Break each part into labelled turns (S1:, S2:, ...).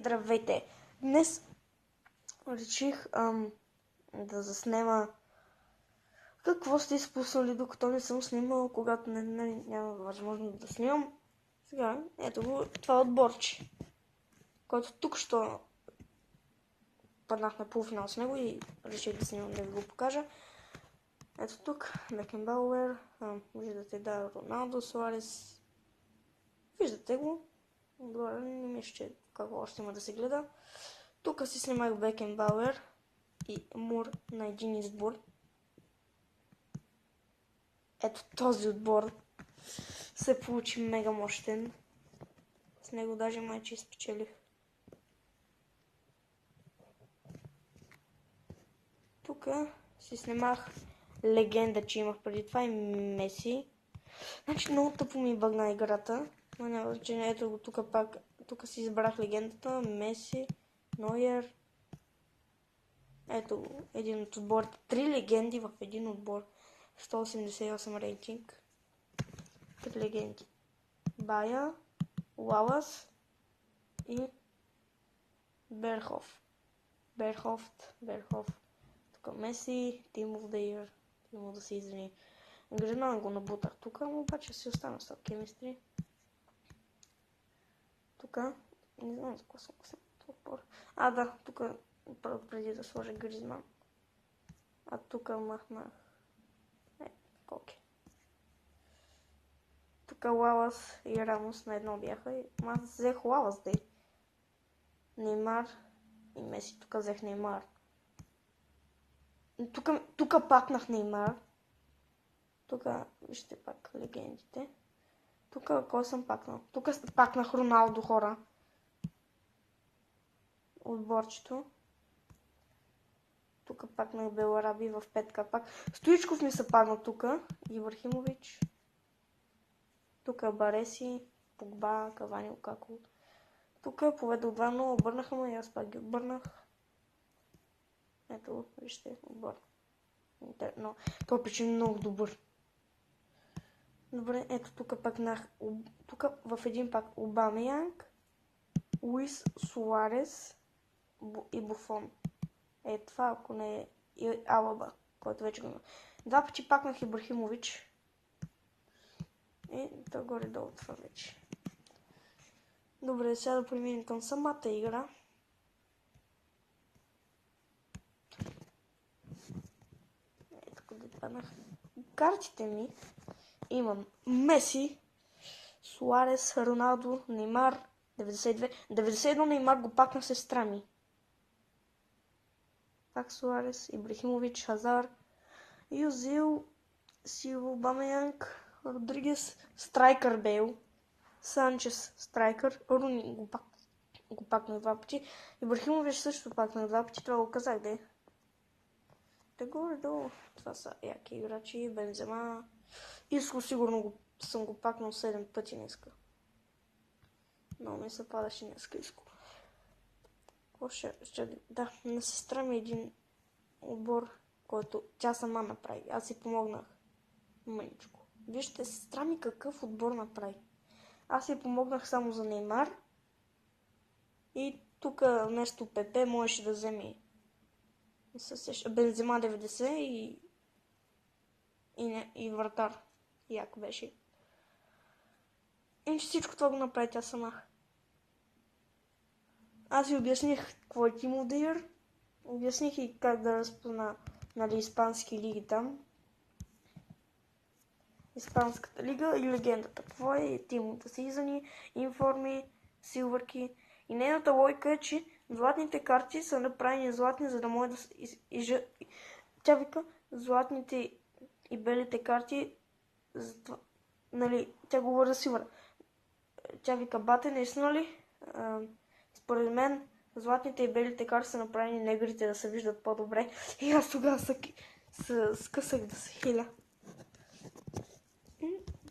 S1: Здравейте! Днес реших да заснема какво сте изпуснали, докато не съм снимал, когато няма възможност да снимам. Сега, ето го, това отборче, който тук що паднах на полуфинал с него и реших да снимам да ви го покажа. Ето тук, Бекенбауер, виждате, да, Роналдо, Суарес, виждате го. Отгоре не мисля, че какво още има да се гледа. Тук си снимах Бекенбауер и Мур на един избор. Ето този отбор се получи мега мощен. С него даже майче изпечелих. Тук си снимах легенда, че имах преди това и Меси. Значи много тъпо ми бъгна играта. Но няма значение. Ето го тук пак. Тук си избрах легендата. Меси, Нойер. Ето един от отборите. 3 легенди в един отбор. 188 рейтинг. 3 легенди. Бая, Лалас и Берхов. Берхов. Тук Меси, Team of the Year. Има да се извини. Грина го набутах тук, но обаче си остана с Chemistry. Тук, не знам за какво съм отбор. Да, тук преди да сложа Гризман. А тук махнах. Коки. Тук Лалас и Рамос на едно бяха. Аз взех Лалас, дей. Неймар и Меси. Тук взех Неймар. Тук пакнах Неймар. Тук, вижте пак легендите. Тук кой съм пакнал? Тук пакнах Роналдо, хора. Отборчето. Тук пакнах Белараби в петка пак. Стоичков ми се падна тук. Ибрахимович. Тук Бареси, Погба, Кавани, Лукако. Тук поведох 2-0, обърнаха ме и аз пак ги обърнах. Ето, вижте, отбор. Но този причин е много добър. Добре, ето тук пакнах. Тук в един пак Обамеянг, Луис Суарес и Буфон. Това, ако не е и Алаба, който вече го има. 2 пъти пакнах Ибрахимович. И то горе-долу това вече. Добре, сега да преминем към самата игра. Ето да паднах. Картите ми имам Меси, Суарес, Роналдо, Неймар, 92. 91 Неймар го пакна сестра ми. Пак Суарес, Ибрахимович, Хазар, Юзил, Силва, Обамеянг, Родригес, Страйкър Бейл, Санчес, Страйкър, Руни го пакнах 2 пъти. Ибрахимович също пакнах 2 пъти, това го казах, де. Да горе-долу. Това са яки играчи, Бензема. Иско сигурно съм го пакнал 7 пъти днеска. Но ми се падаше днеска Иско. Да, на сестра ми един отбор, който тя сама направи. Аз си помогнах мъничко. Вижте, сестра ми какъв отбор направи. Аз си помогнах само за Неймар. И тук вместо ПП можеше да вземе Бензема 90 и вратар. Як беше. И всичко това го направи тя сама. Аз ви обясних какво е Team of the Year. Обясних и как да разпозна испански лиги там. Испанската лига и легендата. Това е Team of the Season, информи, силвърки. И нейната логика е, че златните карти са направени златни, за да може да тя вика, златните и белите карти, нали, тя говори за силвър. Тя вика, бате, наистина ли? Според мен, златните и белите карти са направени негрите да се виждат по-добре. И аз тогава скъсах да се хиля.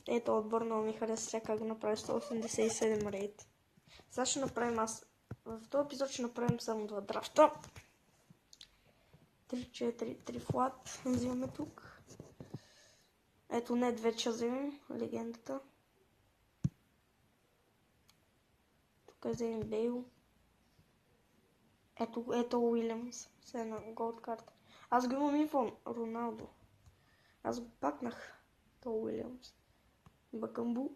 S1: Ето отбор много ми хареса, сега как го направи 187 рейт. Сега ще направим в този епизод ще направим само 2 драфта. 3 флат взимаме тук. Ето не 2 ще вземем, легендата. Тук вземем Бейл. Ето Уилямс. С една голд карта. Аз го имам инфо. Роналдо. Аз го пакнах. То Уилямс. Бакамбу.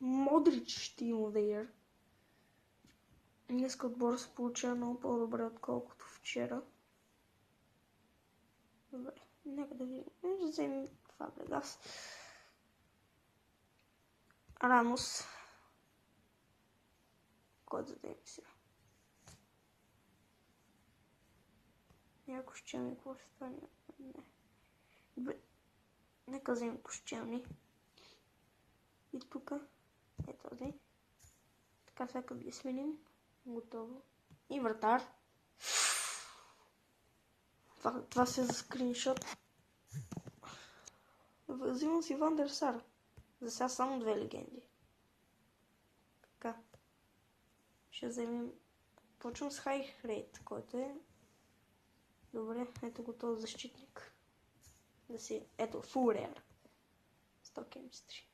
S1: Модрич Team of the Year. Днеска отбор се получава много по-добре, отколкото вчера. Добре, нека да видим. Ще вземем Фабрегас. Рамос. Кой да вземем сега? Някой щелни, какво ще стане? Не. Добре, нека вземем кощелни. И тук е този. Така сега ги сменим. Готово. И вратар. Това се за скриншот. Взимам си Ван дер Сар. За сега само 2 легенди. Така. Ще вземем... Почвам с High Rate, който е... Добре, ето го този защитник. Да си... Ето, Full Rare. 100 Chemistry.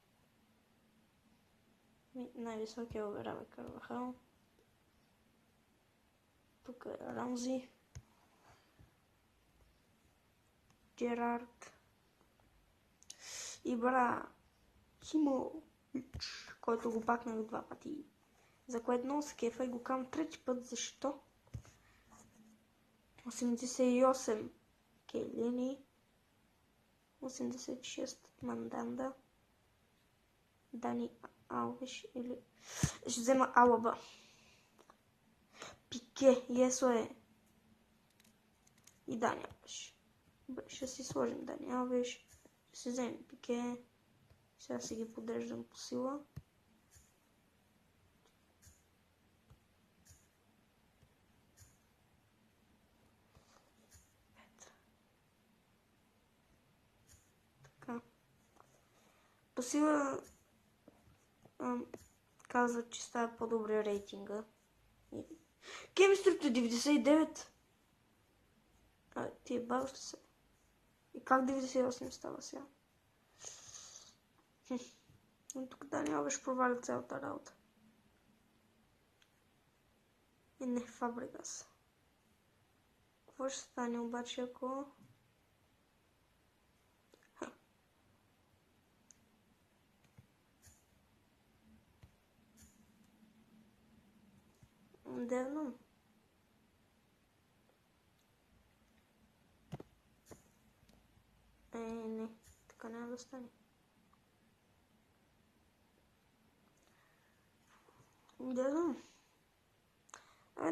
S1: Най-високия обирава Карвахал. Тук е Рамзи. Джерард. Ибра Химович, който го пакнах 2 пъти. За което много се кефа и го кам 3 път. Защо? 88 Келини. 86 Манданда. Дани Алвеш или... Ще взема Алаба. Пике, Есо е. И Дани Алвеш. Ще си сложим Дани Алвеш. Ще си вземем Пике. Сега си ги подреждам по сила. Така. По сила казват, че става по-добре рейтинга. Кемистрито 99. Тия бал ще са. И как 98 става сега? Тук Даниел беше провали цялата работа. И не Фабрегас. Какво ще стане обаче, ако... Девно. Не. Така няма да стане. Девно.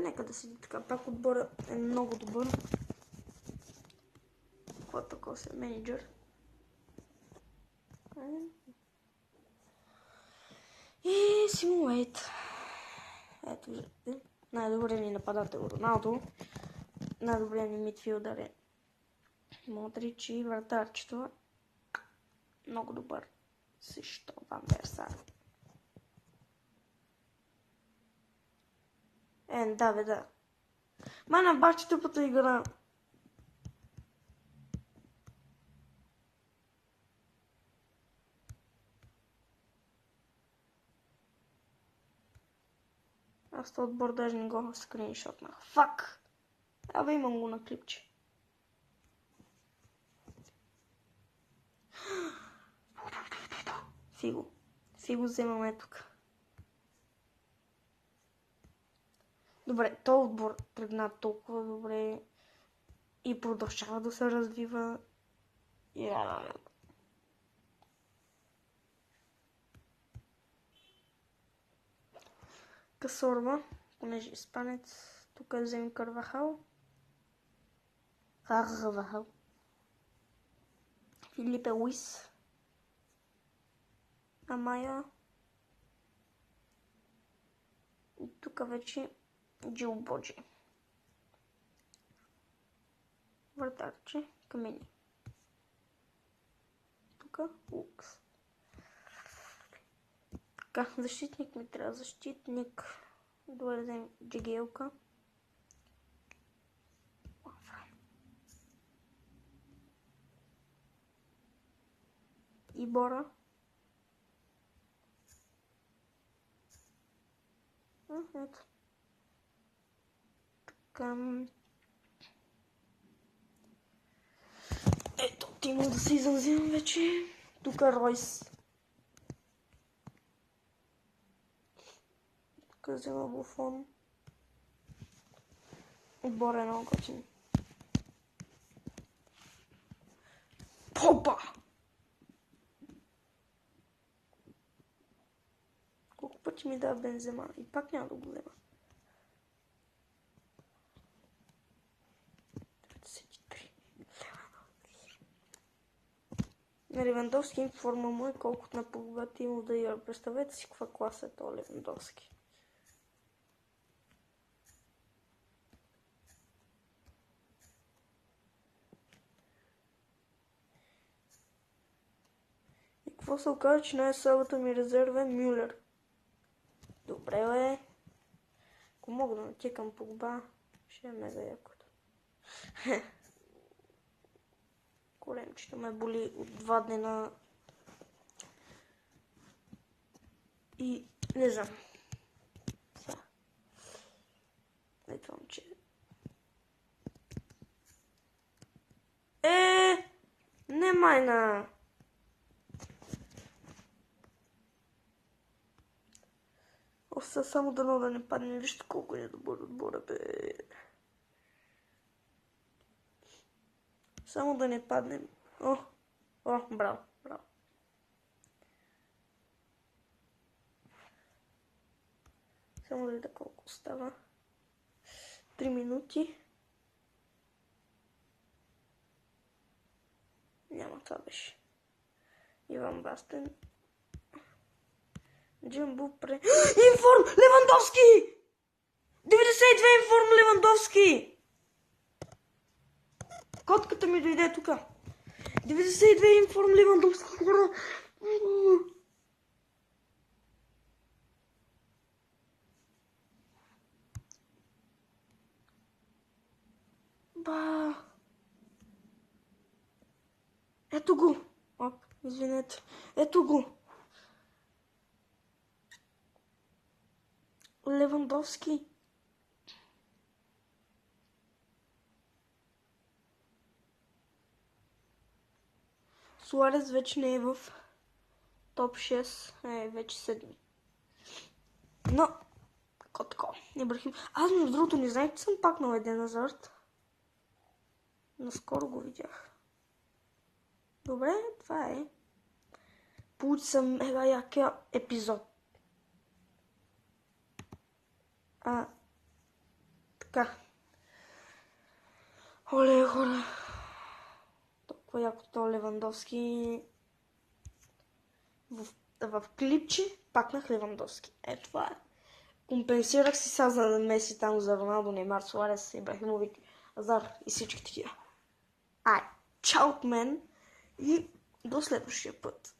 S1: Нека да седи така. Пак отбора е много добър. Какво такова се менеджер? И Симулейт. Ето виждате. Най-добре ни нападател Роналдо. Най-добре ни мидфилдър е Модрич и вратарчето. Много добър. Също Ван дер Сар. Да бе, да. Мана бачи тъпата игра. Аз този отбор даже не го скриншотнах. Фак! Абе имам го на клипче. Фиго вземаме тук. Добре, този отбор тръгна толкова добре и продължава да се развива. Касорба, понеже е испанец. Тук вземем Карвахал. Филипе Луис. Амая. И тук вече Джил Боджи. Вратарче, Камени. Тук Лукс. Така, защитник ми трябва. Защитник. Добре да вземем Джигелка. Ибора. Ето. Към... Ето, отивам да се изразим вече. Тук Ройс. Тук взема Буфон. Отбор е много готин. Попа! Колко пъти ми дава Бензема и пак няма да го взема. 93. На Левандовски форма му е колкото на Погба има да я. Представете си каква класа е това Левандовски. И какво се оказа, че най-слабата ми резерва е Мюлер. Добре, бе. Ако мога да натикам Погба, ще е мега якото. Коленчето ме боли от 2 дена. И не знам. Сега. Ето момче. Не майна. Оста само дано да не падне. Вижте колко е добър отбора, бе. Само да не паднем. О, браво, браво. Само да видя колко остава. 3 минути. Няма, това беше. Иван Бастен. Джамбу пре... Информ! Левандовски! 92 информ Левандовски! Котката ми дойде тук. 92 информ Левандовски. Ба. Ето го. Извинете. Ето го. Левандовски. Суарес вече не е в топ 6. Вече 7. Но, котко. Ибрахим. Аз между другото не знаех, че съм пакнал Еден Азарт. Наскоро го видях. Добре, това е. Получи съм мега якия епизод. Така. Оле, хора. Толкова яко то Левандовски. В клипче пакнах Левандовски. Това е. Компенсирах си сега за Меси там за Роналдо, Неймар, Суарес, Ибрахимович, Азар и всички такива. Чао от мен и до следващия път.